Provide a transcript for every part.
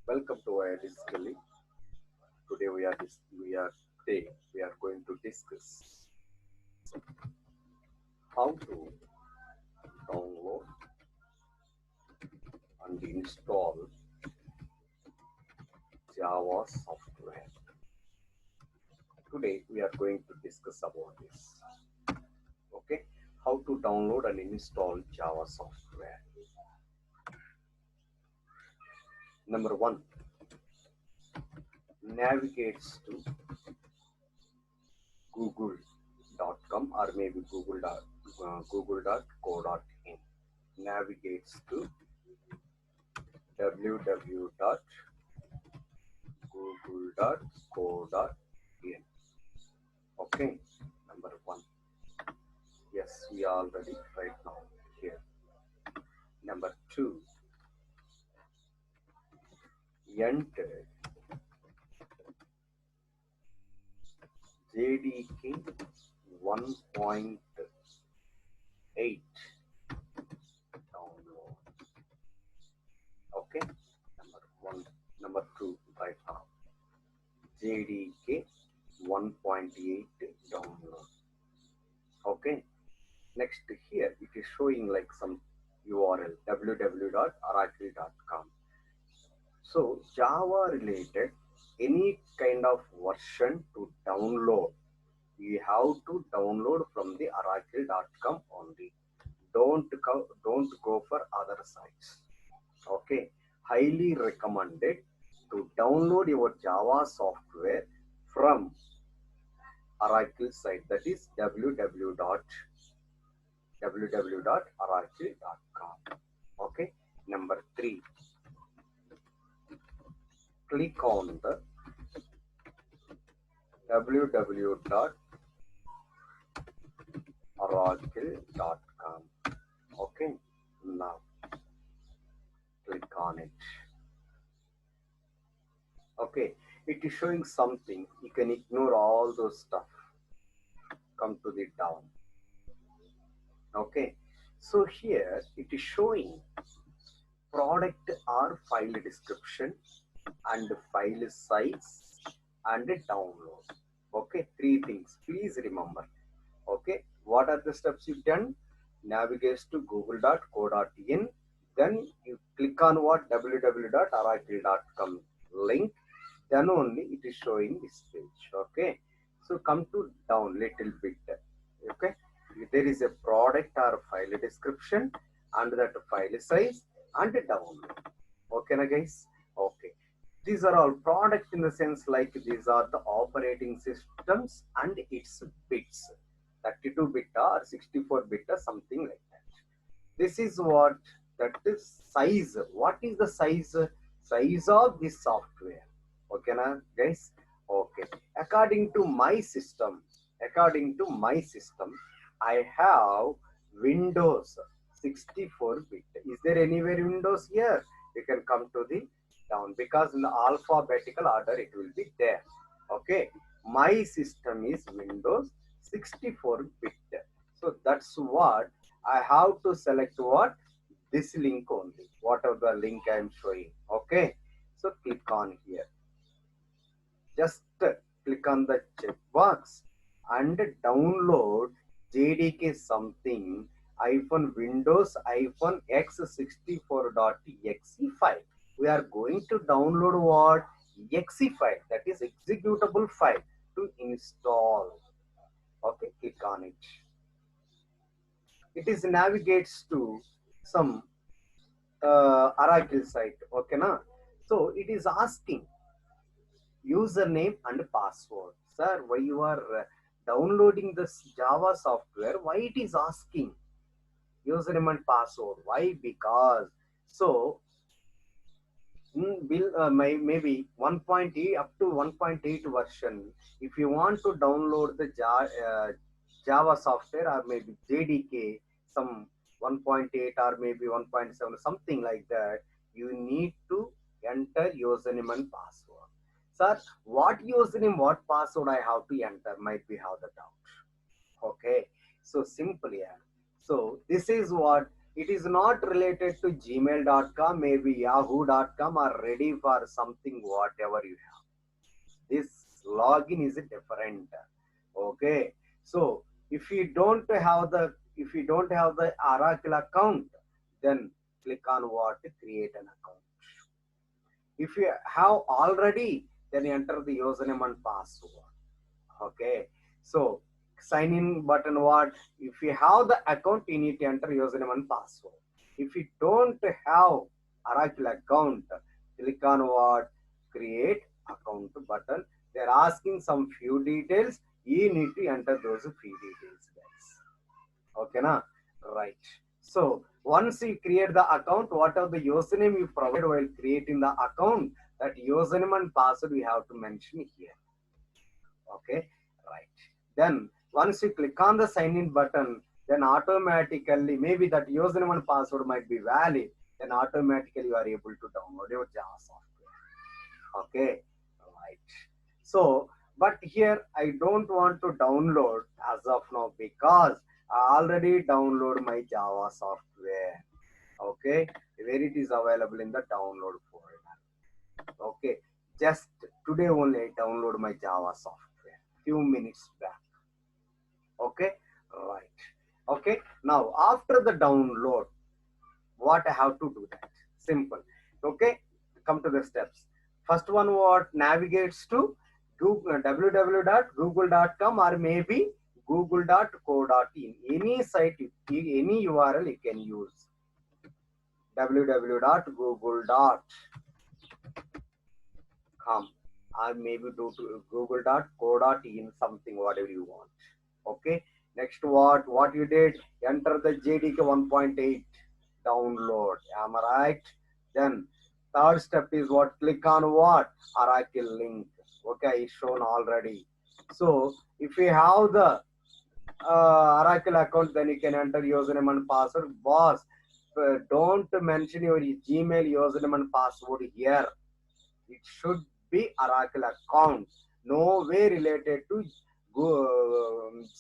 Welcome to our Digitally. Today we are going to discuss how to download and install Java software. Today we are going to discuss about this. Okay, how to download and install Java software. Number one, navigates to google.com or maybe google.co.in. Navigates to www.google.co.in. Okay, number one. Yes, we are already right now here. Number two, enter JDK 1.8 download. Okay, number one, number two, right now. JDK 1.8 download. Okay, next here it is showing like some URL www.oracle.com. So Java related any kind of version to download, you have to download from the oracle.com only. Don't go for other sites. Okay, highly recommended to download your Java software from Oracle site, that is www.oracle.com. Okay, number three, click on the www.oracle.com. Okay, now click on it. Okay, it is showing something. You can ignore all those stuff. Come to the down. Okay, so here it is showing product or file description and file size and download. Okay, three things. Please remember. Okay, what are the steps you've done? Navigate to google.co.in. Then you click on what? www.oracle.com link. Then only it is showing this page. Okay, so come to down little bit. Okay, there is a product or file description and that file size and download. Okay, na guys? Okay, these are all product in the sense like these are the operating systems and its bits, 32-bit or 64-bit or something like that. This is what, that is size. What is the size of this software? Okay na guys? Okay, according to my system, I have Windows 64-bit. Is there anywhere Windows here? You can come to the down, because in the alphabetical order it will be there. Okay, my system is Windows 64-bit. So that's what I have to select, what? This link only, whatever the link I am showing. Okay, so click on here. Just click on the checkbox and download JDK something Windows x64.exe file. We are going to download what? Exe file, that is executable file to install. Okay, click on it. It is navigates to some Oracle site. Okay na? So it is asking username and password. Sir, why you are downloading this Java software? Why it is asking username and password? Why? Because so maybe 1.8 up to 1.8 version. If you want to download the Java software or maybe JDK, some 1.8 or maybe 1.7, something like that, you need to enter username and password. Sir, what username, what password I have to enter? Might be have the doubt. Okay, so simple here. So this is what it is not related to gmail.com, maybe yahoo.com are ready for something whatever you have. This login is different. Okay, so if you don't have the Oracle account, then click on what? Create an account. If you have already, then enter the username and password. Okay, so sign in button, what? If you have the account, you need to enter username and password. If you don't have Oracle account, click on what? Create account button. They're asking some few details. You need to enter those few details, guys. Okay, na? Right. So once you create the account, whatever the username you provide while creating the account, that username and password we have to mention here. Okay, right. Then once you click on the sign in button, then automatically maybe that username and password might be valid. Then automatically you are able to download your Java software. Okay, right. So, but here I don't want to download as of now because I already download my Java software. Okay, where it is available in the download folder. Okay, just today only I download my Java software few minutes back. Okay, right. Okay, now after the download, what I have to do? That simple. Okay, come to the steps. First one, what? Navigates to Google, www.google.com or maybe google.co.in. Any site, any URL you can use. www.google.com or maybe do to google.co.in, something whatever you want. Okay, next what you did, enter the JDK 1.8 download. Am I right? Then third step is what? Click on what? Oracle link. Okay, it's shown already. So if you have the Oracle account, then you can enter username and password. Boss, don't mention your Gmail username and password here. It should be Oracle account. No way related to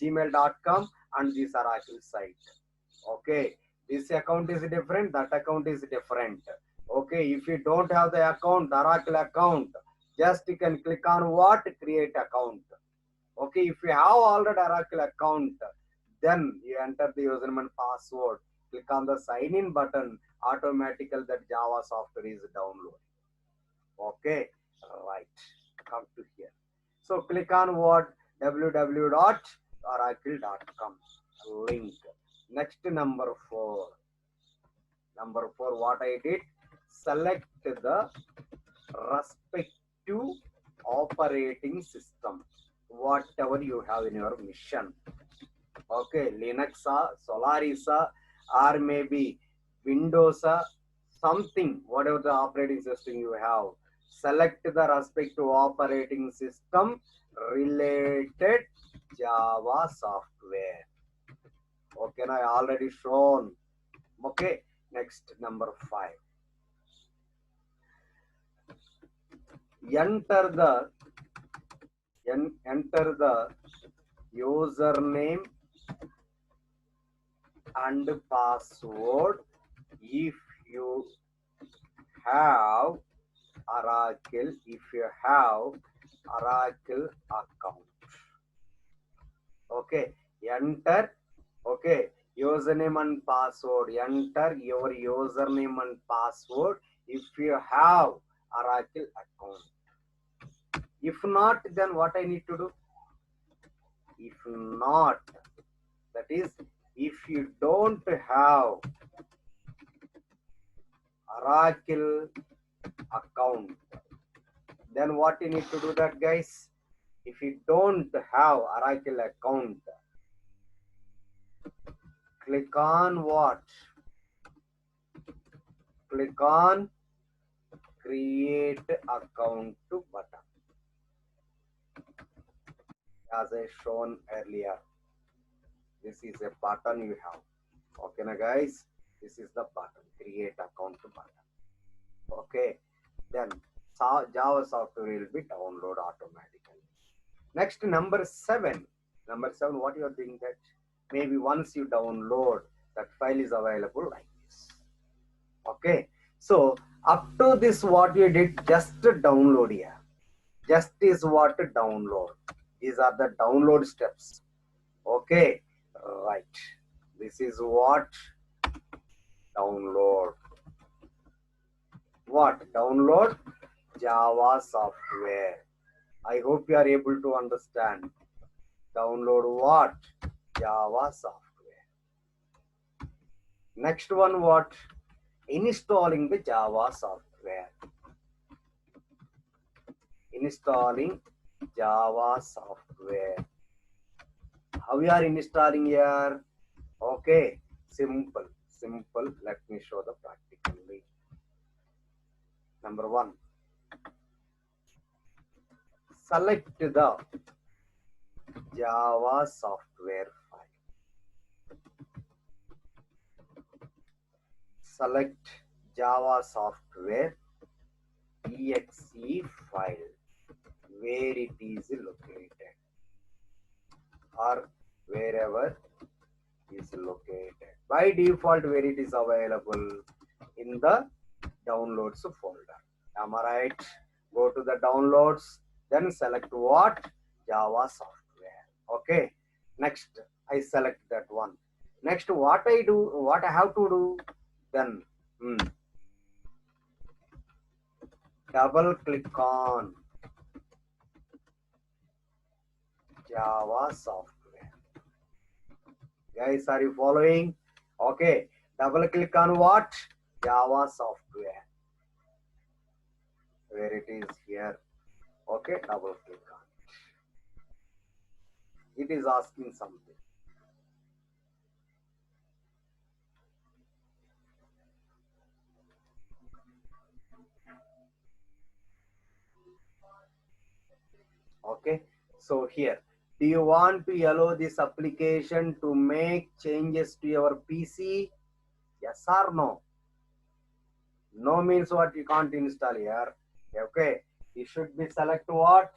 gmail.com and this Oracle site. Okay, this account is different, that account is different. Okay, if you don't have the account, the Oracle account, just you can click on what? Create account. Okay, if you have already Oracle account, then you enter the username and password. Click on the sign in button, automatically that Java software is downloaded. Okay, right. Come to here. So click on what? www.oracle.com link. Next, number 4. Number 4, what I did? Select the respective operating system, whatever you have in your mission. Okay, Linux, Solaris, or maybe Windows, something, whatever the operating system you have. Select the respective operating system related Java software. Okay, I already shown. Okay, next, number 5. Enter the username and password if you have Oracle, account. Okay, enter. Okay, username and password. Enter your username and password if you have Oracle account. If not, then what I need to do? If not, that is, if you don't have Oracle account, then what you need to do that, guys? If you don't have Oracle account, click on what? Click on create account button. As I shown earlier, this is a button you have. Okay, na guys, this is the button, create account button. Okay, then Java software will be downloaded automatically. Next, number 7. Number 7, what you are doing that? Maybe once you download, that file is available like Okay, so up to this, what you did, just download here. Just is what download. These are the download steps. Okay, right. This is what download. What download? Java software. I hope you are able to understand. Download what? Java software. Next one, what? Installing the Java software. Installing Java software. How we are installing here? Okay, simple. Let me show the practically. Number one, select the Java software file. Select Java software exe file where it is located or wherever is located. By default, where it is available in the downloads folder. Am I right? Go to the downloads, then select what? Java software. Okay. Next, I select that one. Next, what I have to do, then double click on Java software. Guys, are you following? Okay. Double click on what? Java software. Where it is here. Okay. Double click on it. It is asking something. Okay. So here, do you want to allow this application to make changes to your PC? Yes or no? No means what? You can't install here. Okay. You should be select what?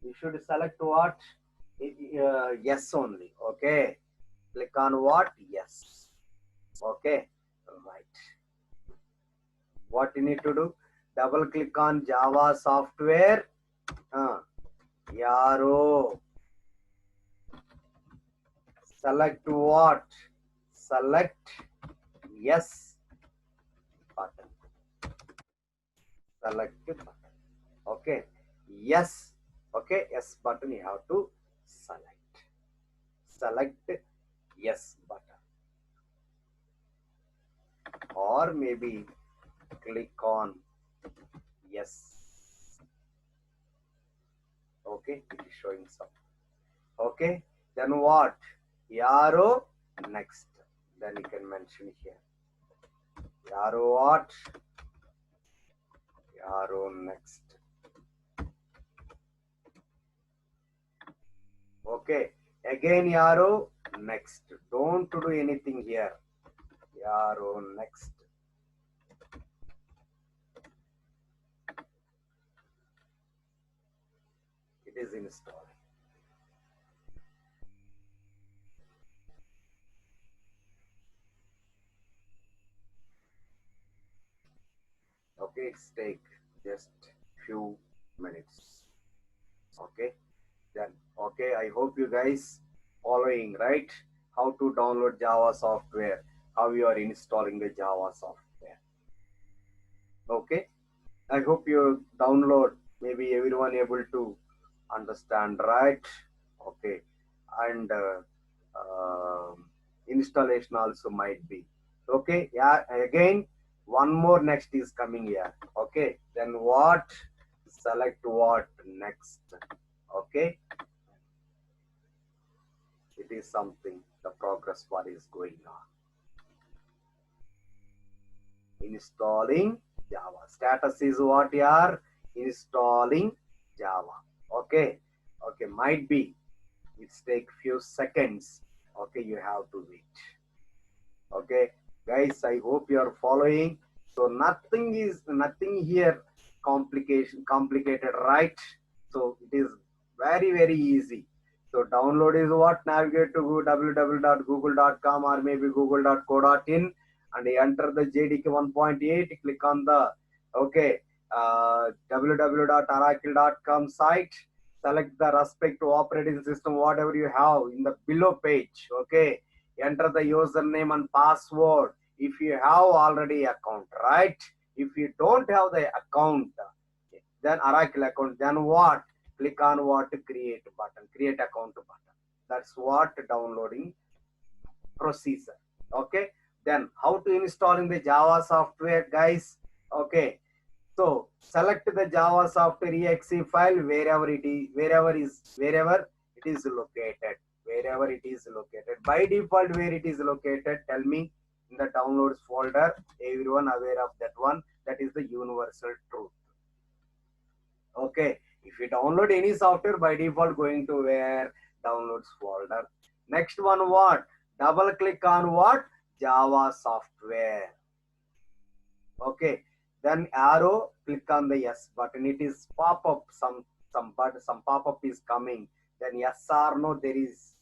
You should select what? Yes only. Okay. Click on what? Yes. Okay. Right. What you need to do? Double click on Java software. Yaro. Select what? Select yes button. Select button. Okay. Yes. Okay. Yes button you have to select. Select yes button. Or maybe click on yes. Okay. It is showing some. Okay. Then what? Yaro next. Then you can mention here. Yaro what? Yaro next. Okay. Again Yaro next. Don't do anything here. Yaro next. It is installed. Okay, it's take just few minutes. Okay, then okay, I hope you guys following, right? How to download Java software, how you are installing the Java software. Okay, I hope you download, maybe everyone able to understand, right? Okay, and installation also might be okay. Yeah, again one more next is coming here. Okay, then what? Select what next. Okay, it is something, the progress what is going on. Installing Java. Status is what you are installing Java. Okay, okay, might be it's take few seconds. Okay, you have to wait. Okay, guys, I hope you are following. So nothing here complicated, right? So it is very easy. So download is what? Navigate to www.google.com or maybe google.co.in and enter the JDK 1.8. Click on the www.oracle.com site. Select the respective operating system, whatever you have in the below page. Okay, enter the username and password if you have already account, right? If you don't have the account, then Oracle account, then what? Click on what? Create button, create account button. That's what downloading procedure. Okay, then how to installing the Java software, guys? Okay, so select the Java software exe file wherever it is, wherever it is located, wherever it is located. By default, where it is located, tell me. In the downloads folder, everyone aware of that one. That is the universal truth. Okay, if you download any software, by default going to where? Downloads folder. Next one, what? Double click on what? Java software. Okay, then arrow, click on the yes button. It is pop up, some pop up is coming. Then yes or no, there is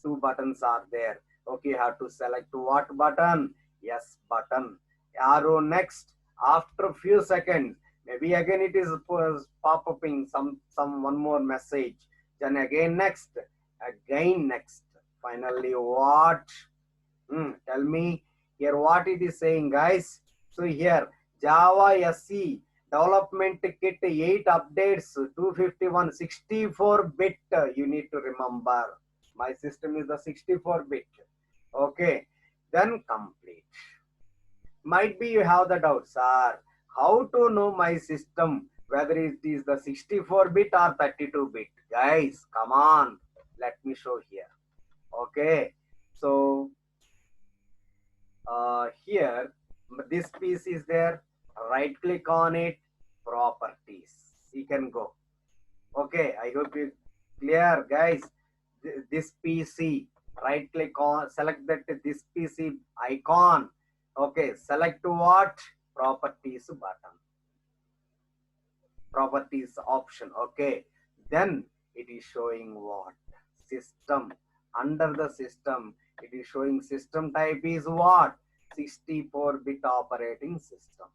two buttons are there. Okay, you have to select what button? Yes button. Arrow next. After few seconds, maybe again it is pop upping some one more message. Then again next, again next. Finally what? Tell me here what it is saying, guys. So here Java SE development kit 8 updates 251 64-bit. You need to remember my system is the 64-bit. Okay, then complete. Might be you have the doubt, sir. How to know my system whether it is the 64-bit or 32-bit? Guys, come on. Let me show here. Okay, so here this piece is there. Right click on it, properties. You can go. Okay, I hope you clear, guys. This PC, right click on, select that this PC icon. Okay, select what? Properties button, properties option. Okay, then it is showing what? System. Under the system, it is showing system type is what? 64-bit operating system.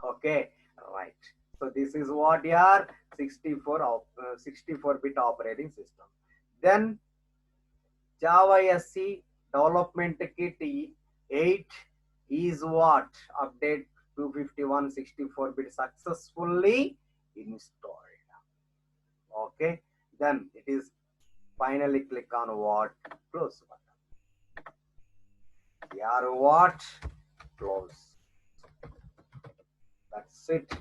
Okay, right. So this is what your 64-bit operating system. Then Java SE development kit 8 is what? Update 251 64-bit successfully installed. Okay, then it is finally click on what? Close button. Here what? Close. That's it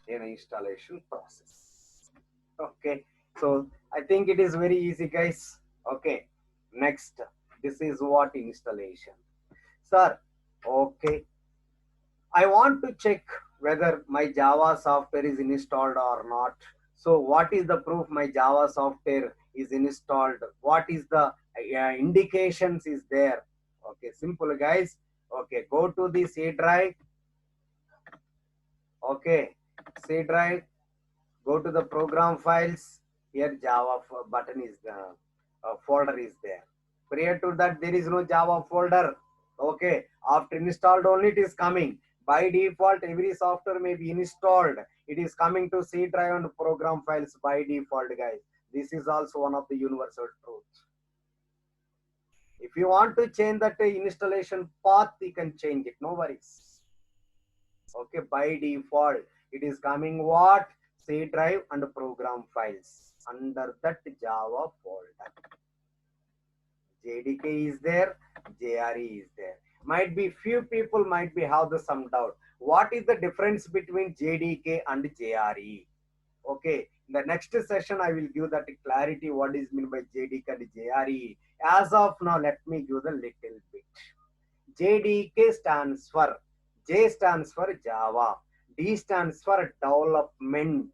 in installation process. Okay, so I think it is very easy, guys. Okay, next, this is what installation, sir. Okay, I want to check whether my Java software is installed or not. So what is the proof my Java software is installed? What is the indications is there? Okay, simple, guys. Okay, go to the C drive. Okay, C drive, go to the program files. Here Java button is the folder is there. Prior to that, there is no Java folder. Okay, after installed only it is coming. By default, every software may be installed. It is coming to C drive and program files by default, guys. This is also one of the universal truths. If you want to change that installation path, you can change it. No worries. Okay, by default, it is coming what? C drive and program files under that Java folder. JDK is there, JRE is there. Might be few people might be have the some doubt. What is the difference between JDK and JRE? Okay, in the next session I will give that clarity what is meant by JDK and JRE. As of now, let me give the little bit. JDK stands for, J stands for Java, D stands for development,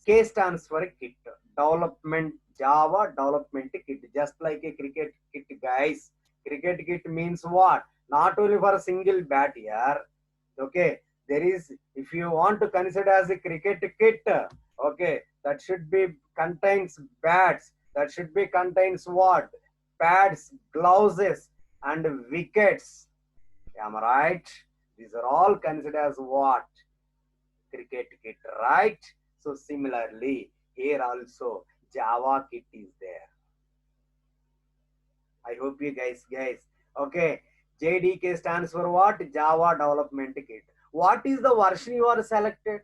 K stands for kit, development Java development kit, just like a cricket kit, guys. Cricket kit means what? Not only for a single bat here. Okay, there is, if you want to consider as a cricket kit, okay, that should be contains bats, that should be contains what? Pads, gloves, and wickets. Am I right? These are all considered as what? Cricket kit, right? So similarly, here also Java kit is there. I hope you guys. Okay. JDK stands for what? Java Development Kit. What is the version you are selected?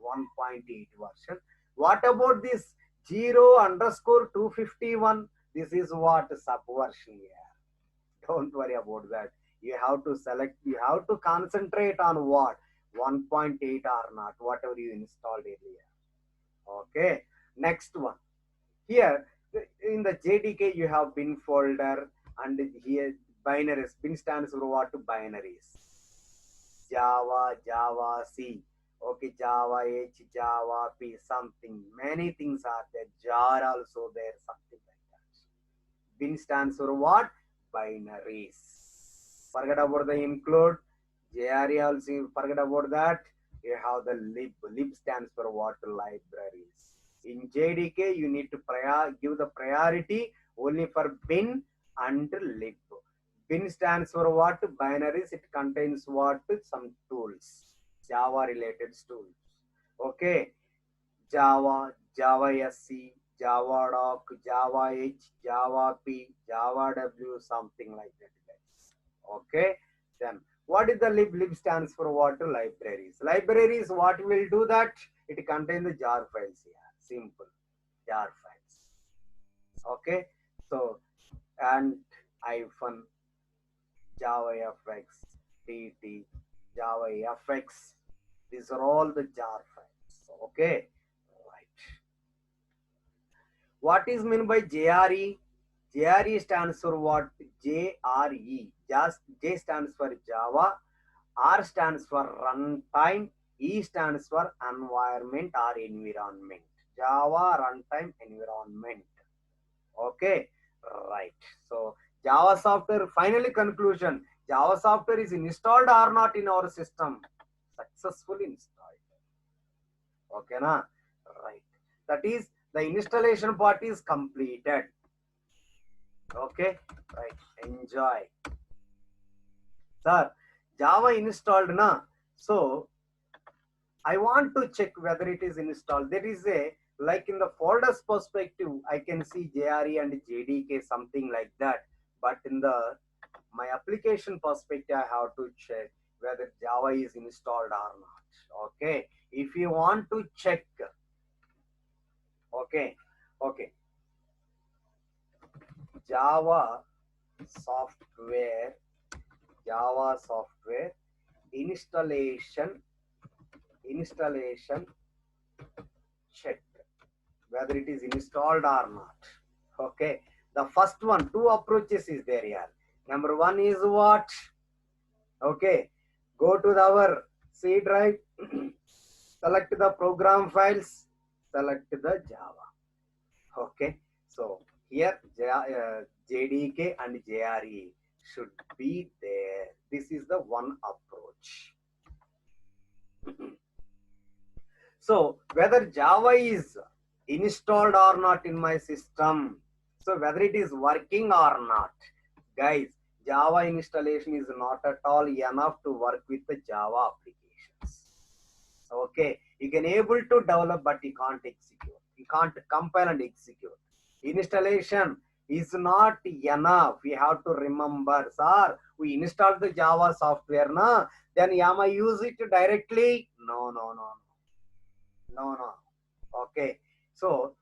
1.8 version. What about this 0_251? This is what subversion here. Don't worry about that. You have to select, you have to concentrate on what? 1.8 or not, whatever you installed earlier. Okay. Next one. Here in the JDK you have bin folder, and here binaries. Bin stands for what? Binaries. Java, Java C, okay, Java H, Java P, something. Many things are there. Jar also there, something like that. Bin stands for what? Binaries. Forget about the include. JRE also forget about that. You have the lib. Lib stands for what? Libraries. In JDK, you need to give the priority only for bin and lib. Bin stands for what? Binaries. It contains what? Some tools. Java related tools. Okay. Java, Java SC, Java Doc, Java H, Java P, Java W, something like that, guys. Okay. Then what is the lib? Lib stands for what? Libraries. Libraries, what will do that? It contains the jar files here. Simple. Jar files. Okay. So, and hyphen Java FX, TT, Java FX. These are all the jar files. Okay. Right. What is meant by JRE? JRE stands for what? JRE. Just J stands for Java, R stands for runtime, E stands for environment or environment. Java runtime environment. Okay, right. So Java software, finally conclusion. Java software is installed or not in our system? Successfully installed. Okay, na? Right. That is, the installation part is completed. Okay, right. Enjoy. Sir, Java installed na? So I want to check whether it is installed. There is a, like in the folders perspective, I can see JRE and JDK, something like that. But in the my application perspective, I have to check whether Java is installed or not. Okay. If you want to check, okay, Java software installation check whether it is installed or not. Okay, the first one, two approaches is there here. Number one is what? Okay, go to our C drive, select the program files, select the Java. Okay, so here JDK and JRE should be there. This is the one approach. So whether Java is installed or not in my system, so whether it is working or not, guys, Java installation is not at all enough to work with the Java applications. Okay, you can able to develop, but you can't execute. You can't compile and execute. Installation is not enough. We have to remember, sir, we installed the Java software, na? Then am I use it directly? No. Okay, so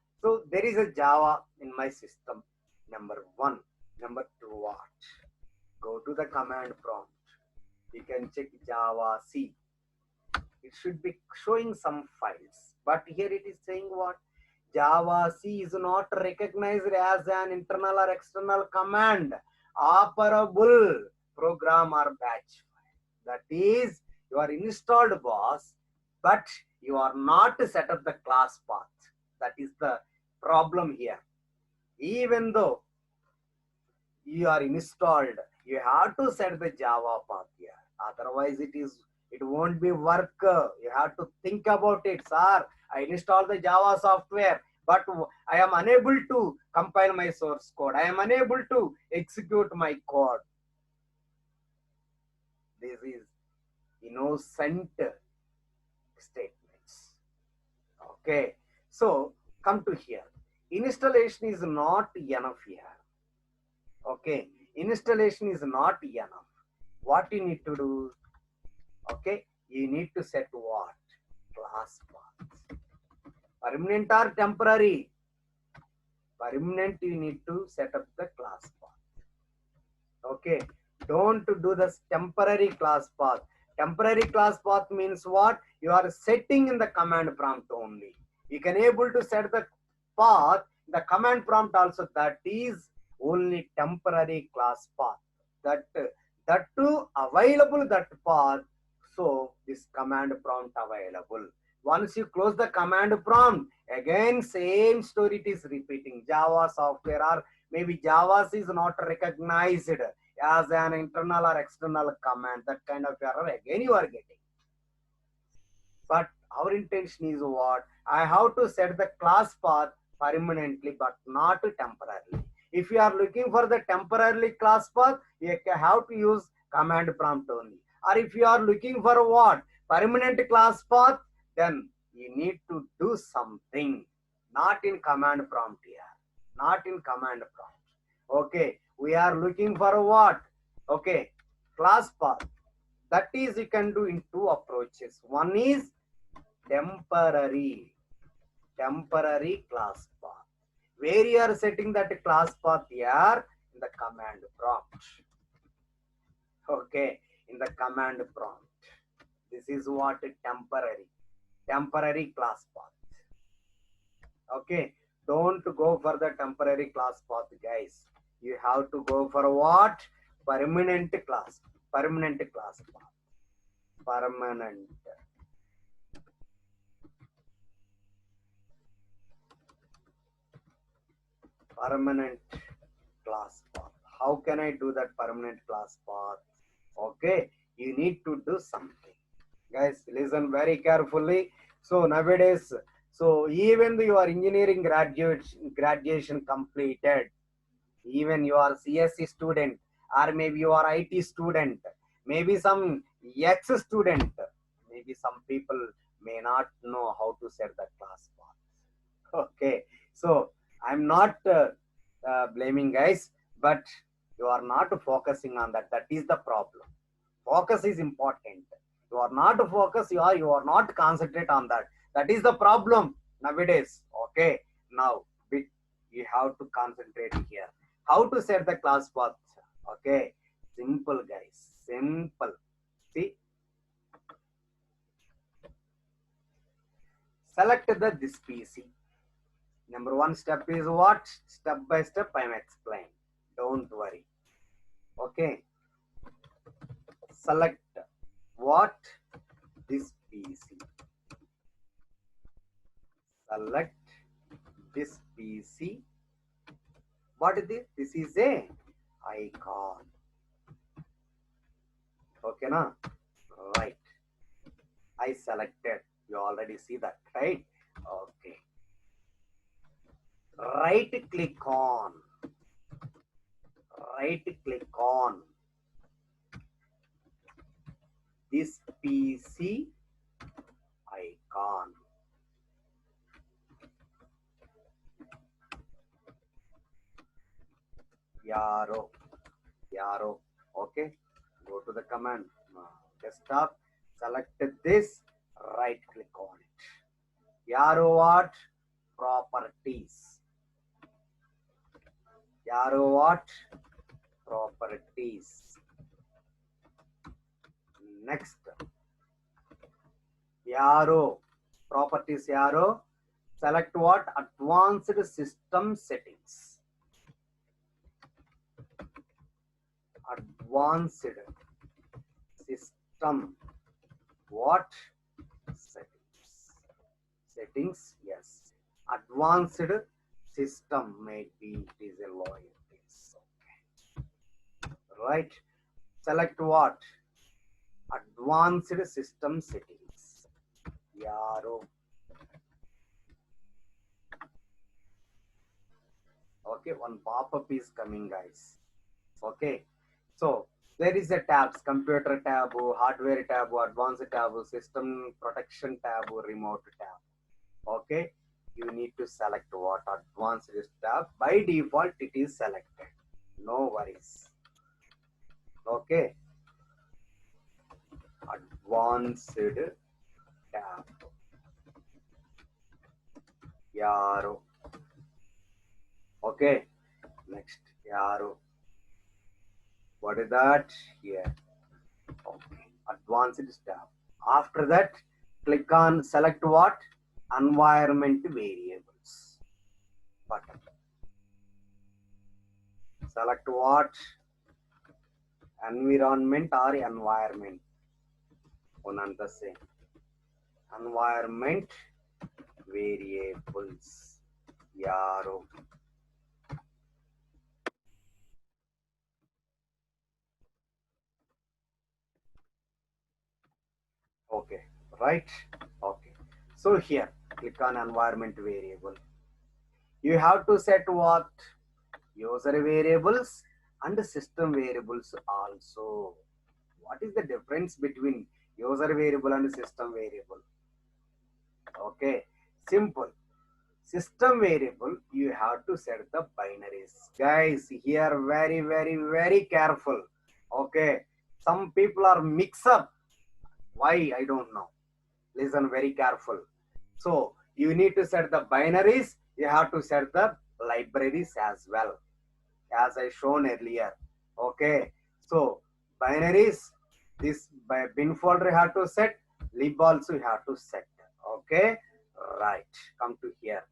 there is a Java in my system. Number one. Number two, what? Go to the command prompt. You can check Java C. It should be showing some files, but here it is saying what? Java C is not recognized as an internal or external command operable program or batch file. That is, you are installed, boss, but you are not set up the class path. That is the problem here. Even though you are installed, you have to set the Java path here. Otherwise, it won't be work. You have to think about it, sir. I installed the Java software, but I am unable to compile my source code. I am unable to execute my code. This is innocent statements. Okay, so come to here. Installation is not enough here. Okay, installation is not enough. What you need to do? Okay, you need to set what? Class paths. Permanent or temporary? Permanent, you need to set up the class path. Okay, don't do this temporary class path. Temporary class path means what? You are setting in the command prompt only. You can able to set the path in the command prompt also. That is only temporary class path. That too available that path. So this command prompt available. Once you close the command prompt, again same story it is repeating. Java software or maybe Java is not recognized as an internal or external command. That kind of error again you are getting. But our intention is what? I have to set the class path permanently but not temporarily. If you are looking for the temporarily class path, you have to use command prompt only. Or if you are looking for what? Permanent class path, then you need to do something. Not in command prompt here. Not in command prompt. Okay. We are looking for what? Okay. Class path. That is you can do in two approaches. One is temporary class path, where you are setting that class path here in the command prompt. Okay, in the command prompt. This is what temporary class path. Okay, don't go for the temporary class path, guys. You have to go for what? Permanent class path. Permanent class path. How can I do that permanent class path? Okay, you need to do something. Guys, listen very carefully. So nowadays, so even your engineering graduation completed, even you are CSC student, or maybe you are IT student, maybe some ex student, maybe some people may not know how to set the class path. Okay, so I'm not blaming guys, but you are not focusing on that. That is the problem. Focus is important. You are not focused, you are not concentrate on that. That is the problem nowadays. Okay, now you have to concentrate here. How to set the class path? Okay, simple guys, simple. See, select this PC. Number one step is what? Step by step I am explain. Don't worry. Okay. Select what? This PC. Select this PC. What is this? This is a icon. Okay, na? Right. I selected. You already see that, right? Okay. Right click on this PC icon. Yarrow. Okay, go to the command desktop, select this, right click on it. Yarrow what? Properties. Yarrow what? Properties. Next, Yarrow properties. Yarrow, select what? Advanced system settings. Advanced system what? Settings, yes. Advanced system, maybe it is a lawyer. Okay. Right. Select what? Advanced system settings. Yarrow. Okay, one pop-up is coming, guys. Okay, so There is a tabs, computer tab, hardware tab, advanced tab, system protection tab, remote tab. Okay, you need to select what advanced tab. By default, it is selected. No worries. Okay, advanced tab. Yaro. Okay, next Yaro. What is that? Here. Okay, advanced tab. After that, click on select what? Environment variables button. Select what? Environment or environment. One and the same. Environment variables. Yaro. Okay, right? Okay. So here, click on environment variable. You have to set what? User variables and system variables also. What is the difference between user variable and system variable? Okay, simple. System variable, you have to set the binaries. Guys, here very careful. Okay, some people are mix up. Why? I don't know. Listen very careful. So you need to set the binaries. You have to set the libraries as well, as I shown earlier. Okay, so binaries, this bin folder you have to set, lib also you have to set. Okay, right. Come to here.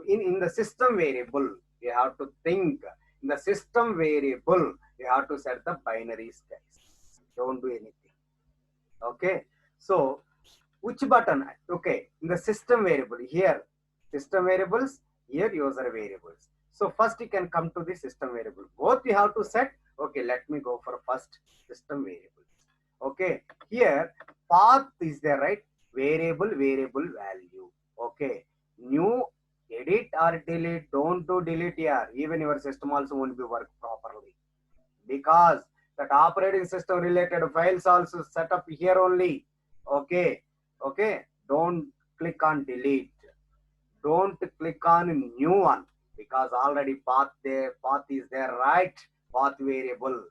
In the system variable, you have to think. In the system variable, you have to set the binaries, guys. Don't do anything. Okay, so which button? Okay, in the system variable here, system variables, here user variables. So first you can come to the system variable. Both you have to set. Okay, let me go for first system variable. Okay, here path is there, right? Variable value. Okay, new, edit or delete. Don't do delete here. Even your system also won't be work properly, because that operating system related files also set up here only. Okay, okay, don't click on delete, don't click on new one, because already path there, path is there, right? Path variable,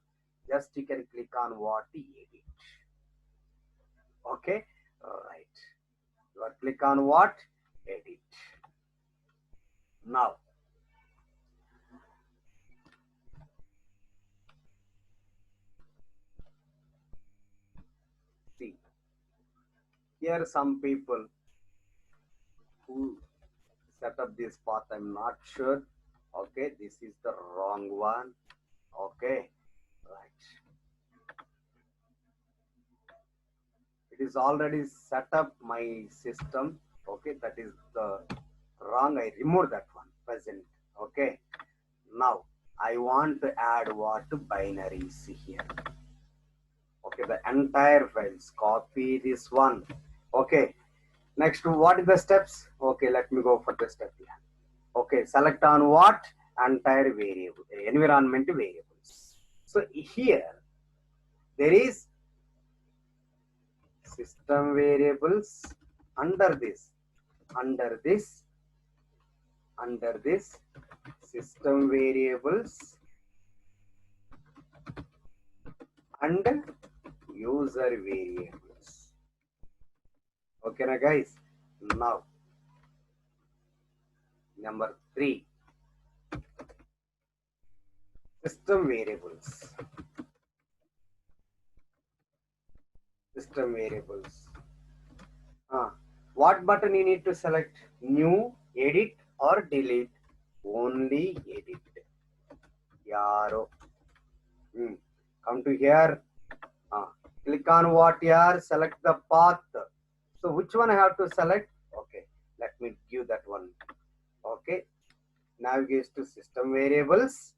just you can click on what? Edit. Okay, right, you are click on what? Edit. Now see, here some people who set up this path, I'm not sure. Okay, this is the wrong one. Okay, right, it is already set up my system. Okay, that is the wrong, I remove that one present. Okay, now I want to add what? Binaries here. Okay, the entire files, copy this one. Okay, next, what is the steps? Okay, let me go for the step here. Okay, select on what? Entire variable, environment variables. So here there is system variables. Under this system variables and user variables. Okay na guys? Now number 3, system variables. System variables. What button you need to select? New, edit or delete? Only edit. Yaro. Come to here. Click on what here? Select the path. So which one I have to select? Okay, let me give that one. Okay, navigates to system variables.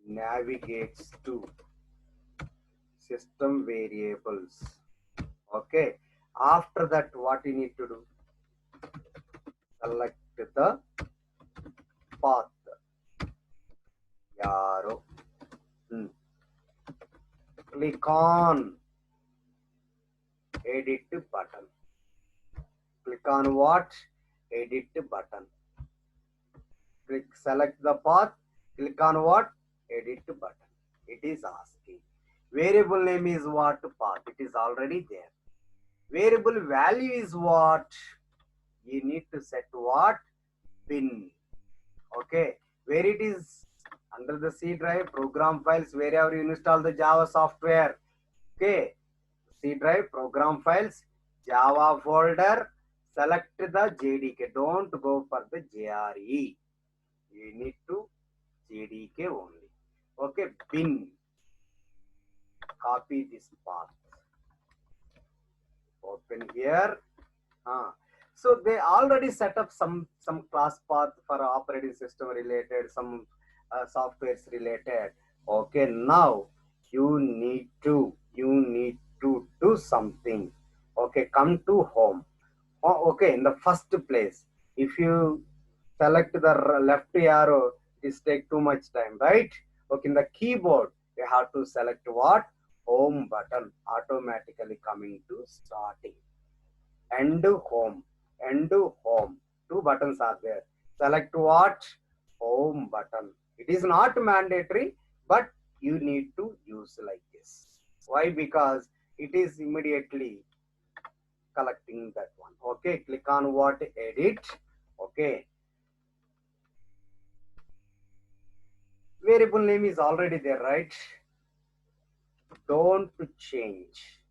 Navigates to system variables. Okay, after that what you need to do? Select the path. Yaro. Hmm. Click on edit button. Click on what? Edit button. Click, select the path. Click on what? Edit button. It is asking. Variable name is what? Path. It is already there. Variable value is what? You need to set what? Bin. Okay. Where it is? Under the C drive, program files, wherever you install the Java software. Okay. C drive, program files, Java folder, select the JDK. Don't go for the JRE. You need to JDK only. Okay, bin. Copy this path. Open here. So they already set up some class path for operating system related, some softwares related. Okay, now you need to do something. Okay, come to home. Oh, okay, in the first place, if you select the left arrow, this take too much time, right? Okay, in the keyboard, you have to select what? Home button, automatically coming to starting. End home, end home. Two buttons are there. Select what? Home button. It is not mandatory, but you need to use like this. Why? Because it is immediately collecting that one. Okay, click on what? Edit. Okay, variable name is already there, right? Don't change.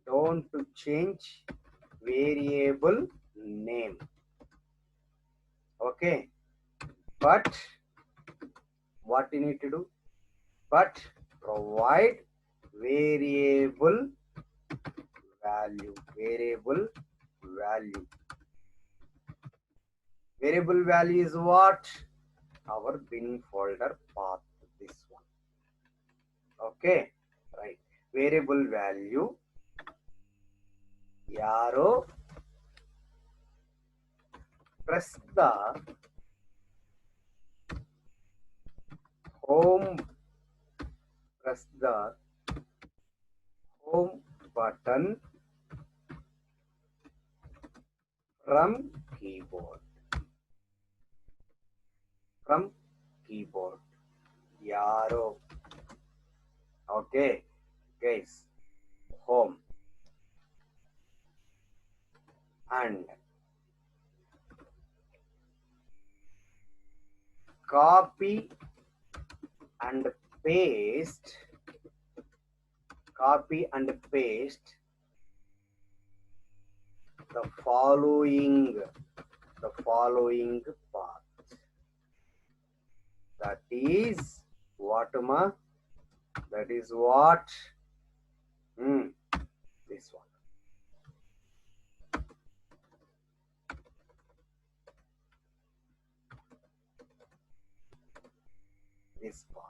Don't change variable name. Okay, but what you need to do? But provide variable value. Variable value. Variable value is what? Our bin folder path. This one. Okay, right. Variable value. Arrow. Press the home. Press the home button from keyboard. From keyboard. Arrow. Okay, guys. Home. And copy and paste. Copy and paste the following path. That is what, ma? That is what? This one. This path.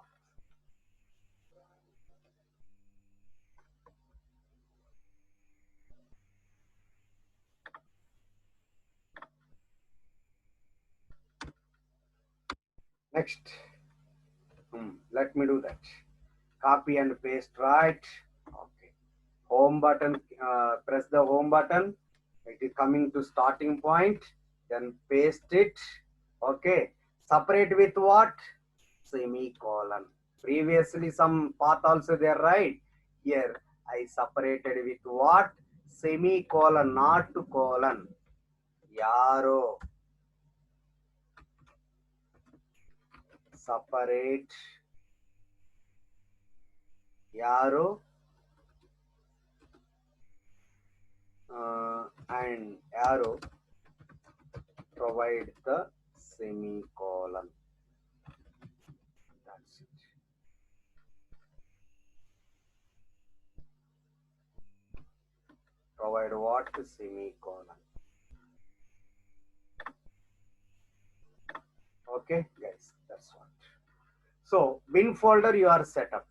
Next. Let me do that. Copy and paste, right? Okay. Home button, press the home button. It is coming to starting point. Then paste it. Okay. Separate with what? Semicolon. Previously some path also there, right? Here I separated with what? Semicolon, not colon. Arrow. Separate. Arrow. And arrow. Provide the semicolon. That's it. Provide what? Semicolon. Okay, guys, that's what. So bin folder you are set up.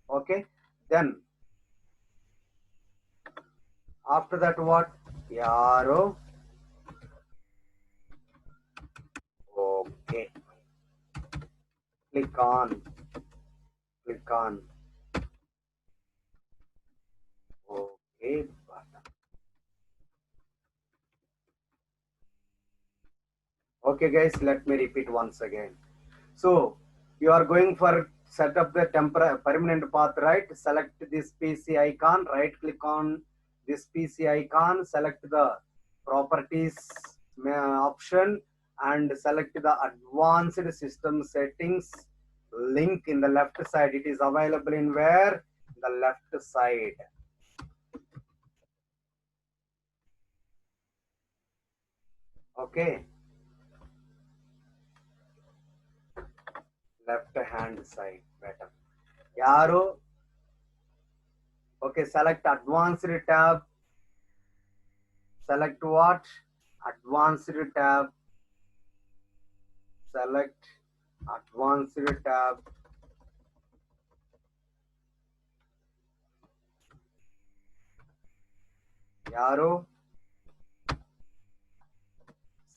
Okay, then after that what? Arrow. Okay. click on, click on OK button. Okay guys, let me repeat once again. So you are going for set up the temporary permanent path, right? Select this PC icon, right click on this PC icon, select the properties option and select the advanced system settings link in the left side. It is available in where? The left side. Okay, left hand side better. Yaro. Okay, select advanced tab. Select what? Advanced tab. Select advanced tab. Yaro.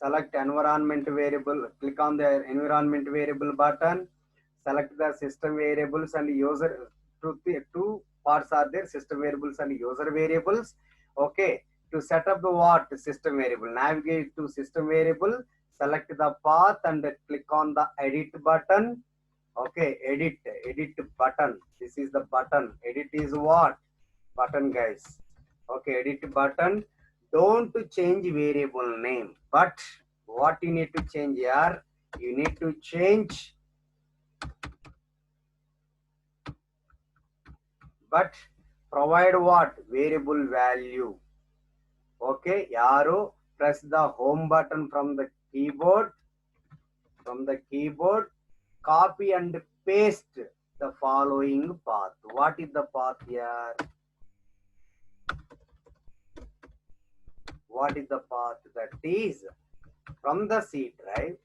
Select environment variable. Click on the environment variable button. Select the system variables and user. Two parts are there: system variables and user variables. Okay. To set up the what? System variable. Navigate to system variable. Select the path and click on the edit button. Okay, edit button. This is the button. Edit is what? Button, guys. Okay, edit button. Don't change variable name, but what you need to change here? You need to change, but provide what? Variable value. Okay, Yaro, press the home button from the keyboard. From the keyboard, copy and paste the following path. What is the path here? What is the path? That is from the C drive,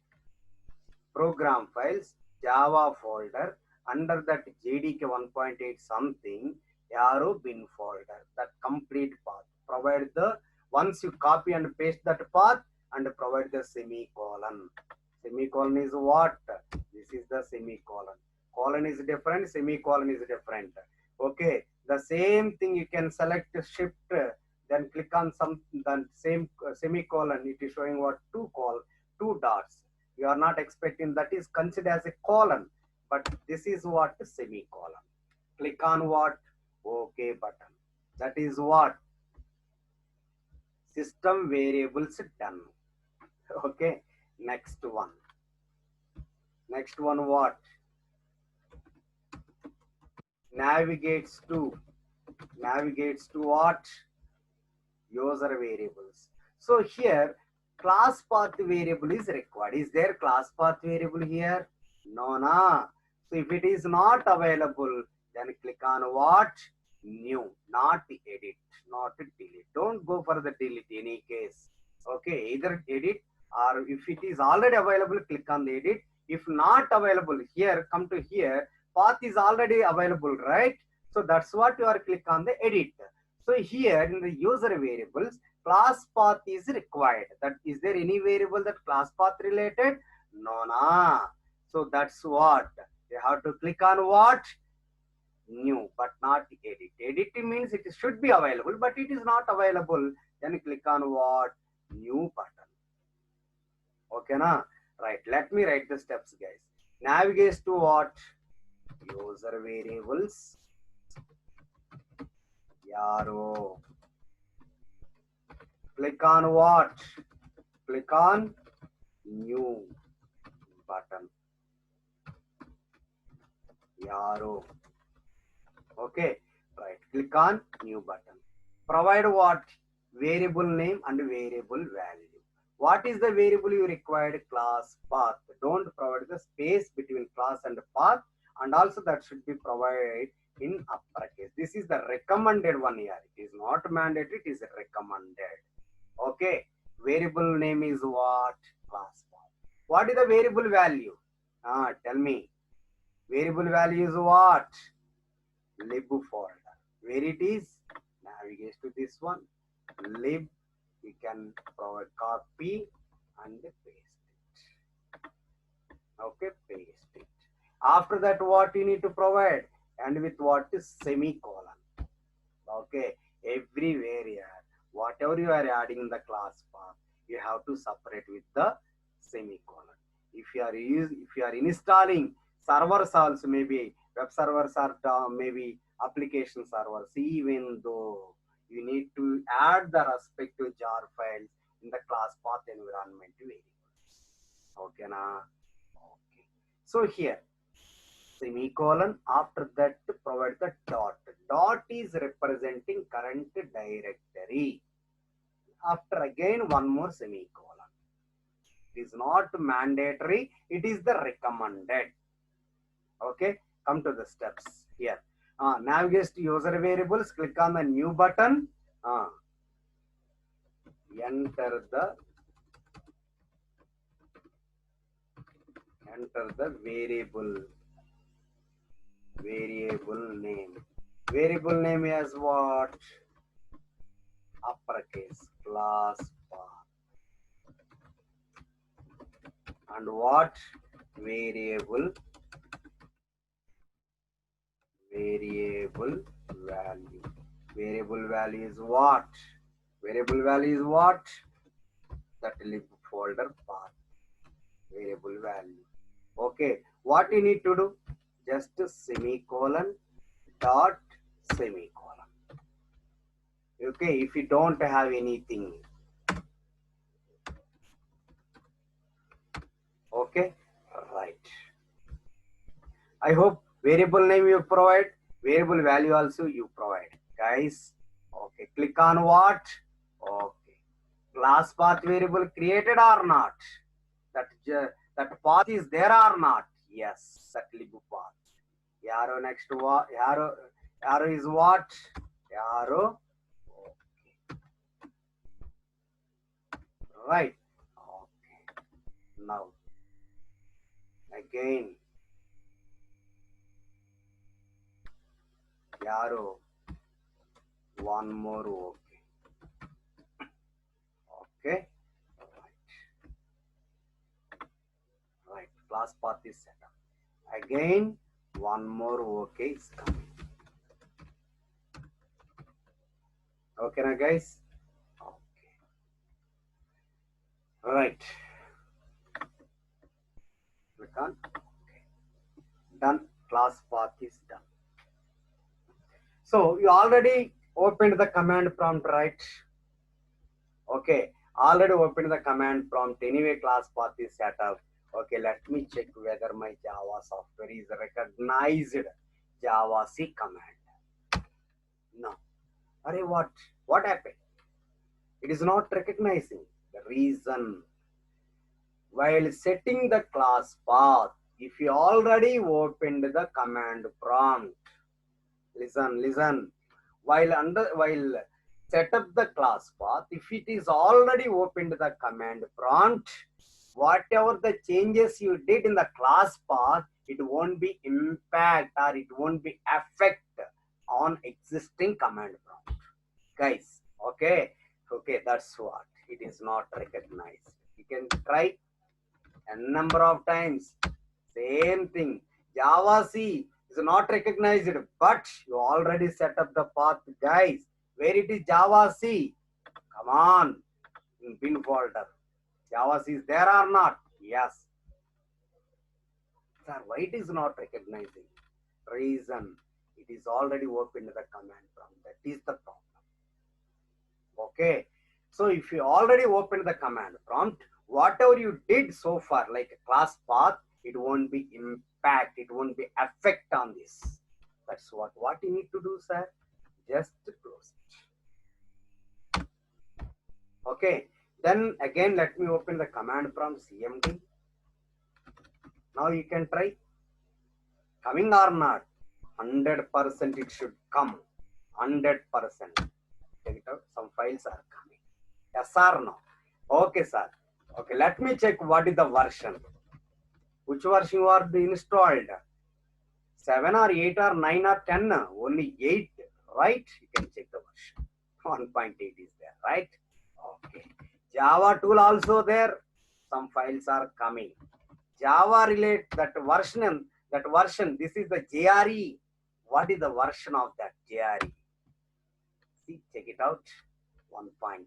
program files, Java folder, under that JDK 1.8 something, arrow bin folder, that complete path. Provide the, once you copy and paste that path and provide the semicolon. Semicolon is what? This is the semicolon. Colon is different, semicolon is different. Okay, the same thing you can select shift, then click on some, the same semicolon. It is showing what? Two dots. You are not expecting that is considered as a colon, but this is what? Semicolon. Click on what? OK button. That is what? System variables done. Okay, next one. Next one what? Navigates to what? User variables. So here class path variable is required. Is there class path variable here? No, na. So if it is not available, then click on what? New, not edit, not delete. Don't go for the delete any case. Okay, either edit, or if it is already available, click on the edit. If not available, here, come to here, path is already available, right? So that's what you are click on the edit. So here in the user variables, class path is required. That is there any variable that class path related? No, na. So that's what you have to click on what? New, but not edit. Edit means it should be available, but it is not available. Then click on what? New button. Okay, na? Right. Let me write the steps, guys. Navigate to what? User variables. Yaro. Click on what? Click on new button. Yaro. Okay, right. Click on new button. Provide what? Variable name and variable value. What is the variable you required? Class path. Don't provide the space between class and path, and also that should be provided in uppercase. This is the recommended one here. It is not mandatory, it is recommended. Okay, variable name is what? Class path. What is the variable value? Tell me. Variable value is what? Lib folder. Where it is? Navigate to this one. Lib. You can provide copy and paste it. Okay, paste it. After that, what you need to provide? And with what is semicolon. Okay, everywhere here, whatever you are adding in the class path, you have to separate with the semicolon. If you are installing servers also, maybe web servers or maybe application servers, even though you need to add the respective jar files in the class path environment variables. Okay, na? Okay. So here, semicolon, after that provide the dot. Dot is representing current directory. After again one more semicolon. It is not mandatory, it is the recommended. Okay, come to the steps here. Navigate to user variables, click on the new button. Enter the variable name. Variable name is what? Uppercase class path. And what? Variable value. Variable value is what? Variable value is what? That lib folder path. Variable value. Okay, what you need to do? Just semicolon dot semicolon. Okay, if you don't have anything. Okay, right. I hope variable name you provide, variable value also you provide, guys. Okay, click on what? Okay, class path variable created or not? That path is there or not? Yes, that lib path. Arrow next to what? Arrow is what? Arrow. Okay. Right. Okay. Now again. Arrow. One more. Okay. Okay. Right. Class path is set up. Again, one more okay is coming. Okay, now guys. Okay. Right. Click on. Okay. Done. Class path is done. So you already opened the command prompt, right? Okay. Already opened the command prompt. Anyway, class path is set up. Okay, let me check whether my Java software is recognized Java C command. No. Array, what happened? It is not recognizing. The reason, while setting the class path, if you already opened the command prompt, listen, while set up the class path, if it is already opened the command prompt, whatever the changes you did in the class path, it won't be impact or it won't be affect on existing command prompt, guys. Okay, that's what it is not recognized. You can try a number of times. Same thing. Java C is not recognized, but you already set up the path, guys. Where it is Java C? Come on, in bin folder. Java C is there or not? Yes. Sir, why it is not recognizing? Reason, it is already opened the command prompt. That is the problem. Okay. So if you already opened the command prompt, whatever you did so far, like a class path, it won't be impact, it won't be effect on this. That's what you need to do, sir. Just close it. Okay. Then again, let me open the command prompt cmd. Now you can try. Coming or not? 100% it should come. 100%. Check it out. Some files are coming. Yes or no? Okay, sir. Okay, let me check what is the version. Which version you are installed? 7 or 8 or 9 or 10? Only 8, right? You can check the version. 1.8 is there, right? Okay. Java tool also there. Some files are coming. Java relate that version That version, this is the JRE. What is the version of that JRE? See, check it out. 1.8.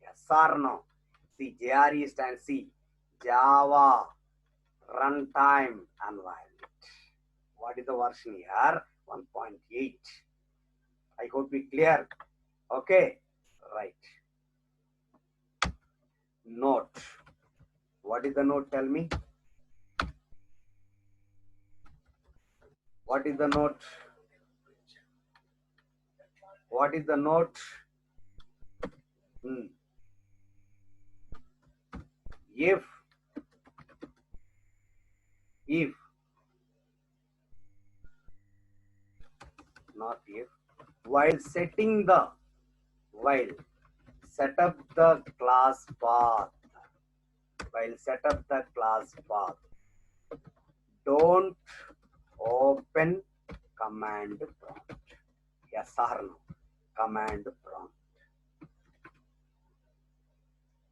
Yes or no? See, JRE stands C. Java Runtime Environment. What is the version here? 1.8. I hope we clear. Okay, right. Note. What is the note? Tell me. What is the note? What is the note? If not if, while set up the class path, don't open command prompt. Yes or no? Command prompt.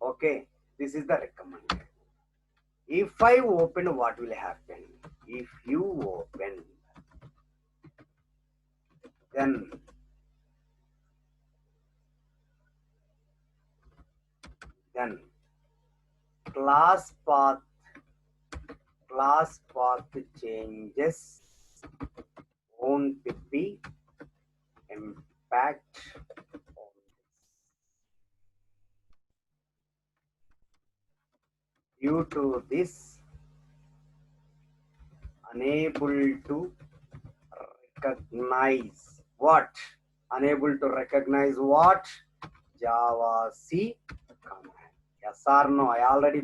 Okay, this is the recommended. If I open, what will happen? If you open, then class path changes won't be impact on this. Due to this, unable to recognize what? Unable to recognize what? Java C command. Yes or no? I already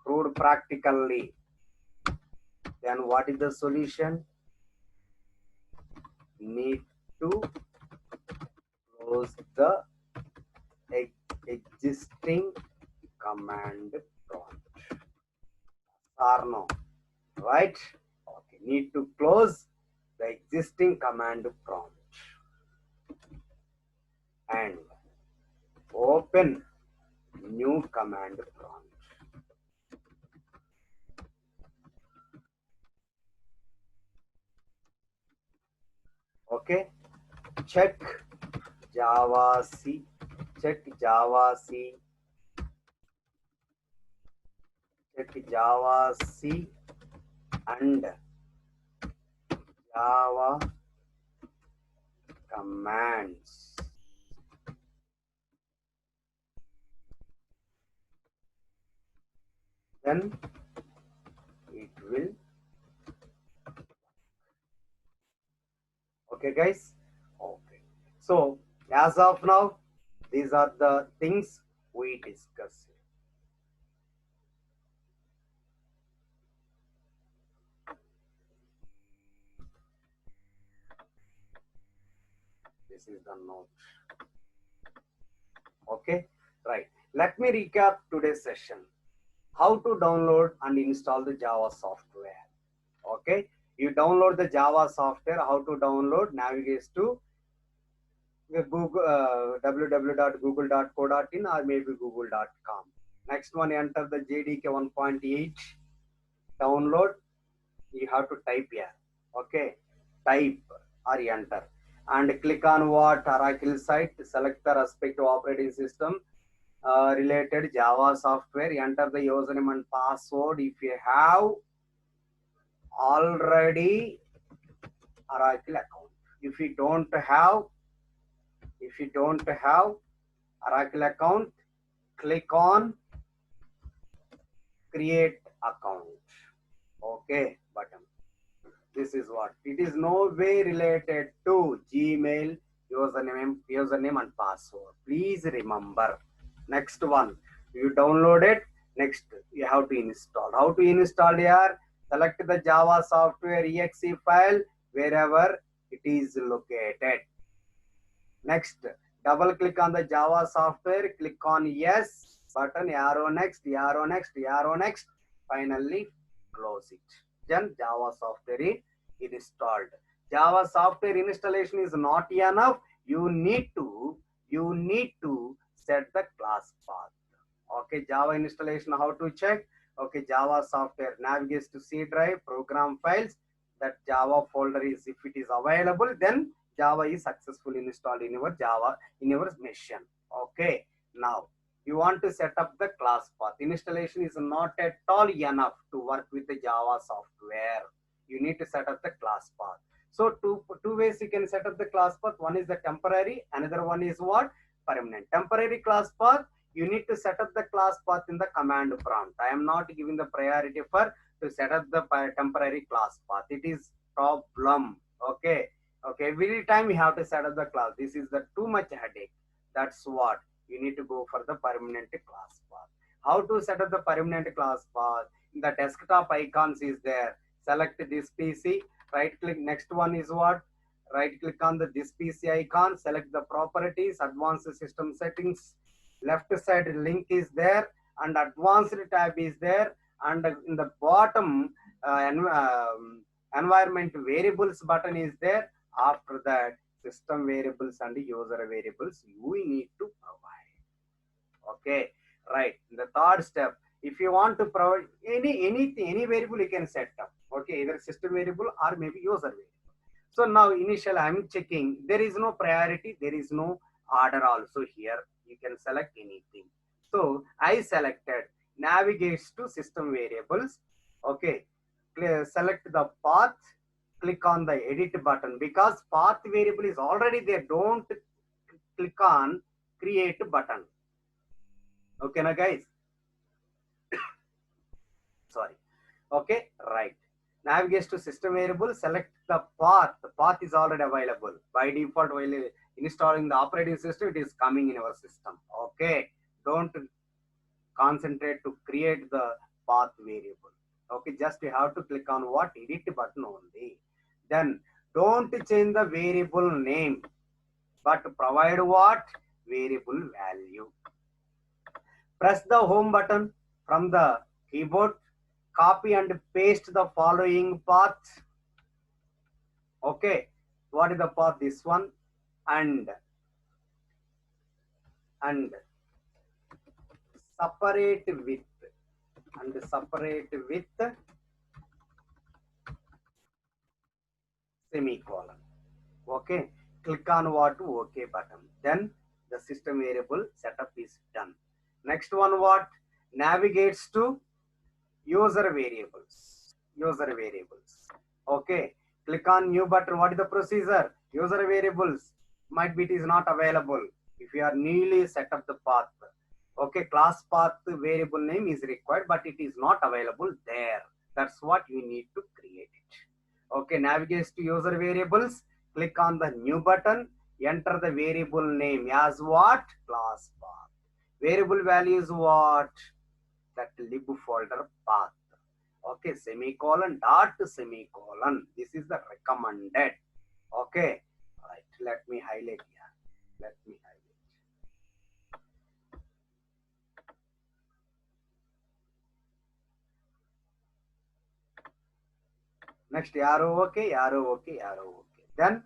proved practically. Then what is the solution? Need to close the existing command prompt. Or no? Right? Okay. Need to close the existing command prompt and open new command prompt. Okay, check Java C, and Java commands. Then it will. Okay, guys. Okay. So as of now, these are the things we discussed. This is the note. Okay, right. Let me recap today's session. How to download and install the Java software. Okay, you download the Java software. How to download? Navigate to Google, www.google.co.in or maybe google.com. Next one, enter the JDK 1.8. Download. You have to type here. Okay, type or enter and click on what? Oracle site. Select the respective operating system. Related Java software, enter the username and password if you have already Oracle account. If you don't have Oracle account, click on create account. Okay, button. This is what it is. No way related to Gmail username and password. Please remember. Next one, you download it. Next, you have to install. How to install here? Select the Java software exe file wherever it is located. Next, double click on the Java software. Click on yes button. Arrow next. Finally, close it. Then Java software is installed. Java software installation is not enough. You need to set the class path. Okay, Java installation, how to check? Okay, Java software navigates to C drive, program files. That Java folder is, if it is available, then Java is successfully installed in your Java, in your machine. Okay, now you want to set up the class path. Installation is not at all enough to work with the Java software. You need to set up the class path. So two ways you can set up the class path. One is the temporary, another one is what? Permanent. Temporary class path, you need to set up the class path in the command prompt. I am not giving the priority for to set up the temporary class path. It is problem. Okay. Okay. Every time you have to set up the class. This is the too much headache. That's what you need to go for the permanent class path. How to set up the permanent class path? The desktop icons is there. Select this PC. Right click. Next one is what? Right click on the this PC icon. Select the properties. Advanced system settings. Left side link is there and advanced tab is there, and in the bottom environment variables button is there. After that, system variables and user variables you need to provide. Okay, right. The third step, if you want to provide any variable you can set up. Okay, either system variable or maybe user variable. So now initial I'm checking, there is no priority, there is no order also here. You can select anything. So I selected navigates to system variables. Okay, select the path, click on the edit button because path variable is already there. Don't click on create button. Okay, now guys. Sorry. Okay, right. Navigates to system variable, select the path. The path is already available. By default, while installing the operating system, it is coming in our system. Okay, don't concentrate to create the path variable. Okay, just you have to click on what? Edit button only. Then don't change the variable name, but provide what? Variable value. Press the home button from the keyboard. Copy and paste the following path. Okay, what is the path? This one, and separate with semicolon. Okay, click on what? OK button. Then the system variable setup is done. Next one, what? Navigates to user variables. Okay, click on new button. What is the procedure? User variables might be it is not available if you are newly set up the path. Okay, class path variable name is required, but it is not available there. That's what you need to create it. Okay, navigates to user variables. Click on the new button. Enter the variable name as what? Class path. Variable value is what? That lib folder path. Okay, semicolon dot semicolon. This is the recommended. Okay, right. Let me highlight here. Let me highlight. Next arrow. Okay, arrow. Okay, arrow. Okay. Then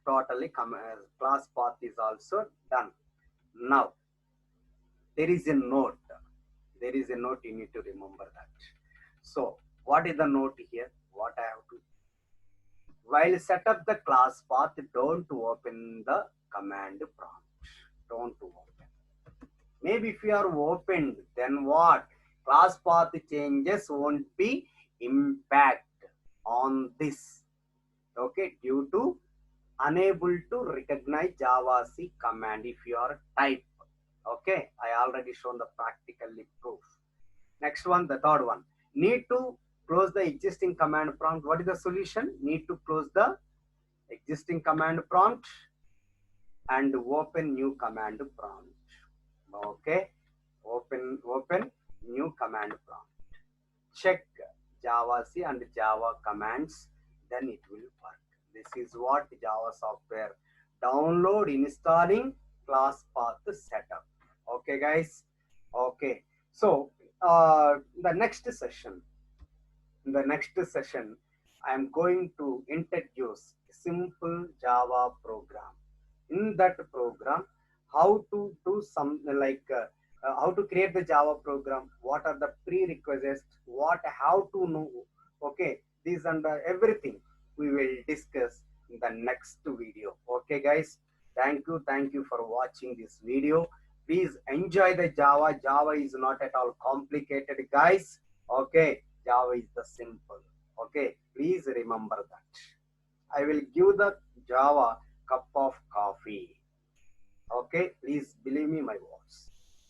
totally class path is also done. Now there is a note. There is a note. You need to remember that. So what is the note here? What I have to. While set up the class path, don't open the command prompt. Don't open. Maybe if you are opened, then what? Class path changes won't be impact on this. Okay, due to unable to recognize JavaC command if you are type. Okay, I already shown the practically proof. Next one, the third one. Need to close the existing command prompt. What is the solution? Need to close the existing command prompt and open new command prompt. Okay, open new command prompt. Check JavaC and Java commands, then it will work. This is what Java software download, installing, class path setup. Okay, guys. Okay, so the next session, I am going to introduce a simple Java program. In that program, how to do some like how to create the Java program, what are the prerequisites, what, how to know. Okay, these and everything we will discuss in the next video. Okay, guys, thank you for watching this video. Please enjoy the Java. Java is not at all complicated, guys. Okay, Java is the simple. Okay, please remember that. I will give the Java cup of coffee. Okay, please believe me my words.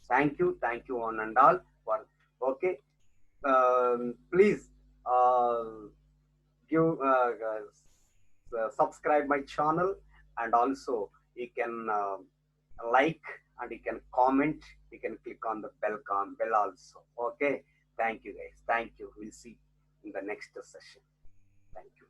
Thank you one and all for. Okay, please uh, give subscribe my channel, and also you can like, and you can comment, you can click on the bell also. Okay, thank you guys, thank you, we'll see in the next session. Thank you.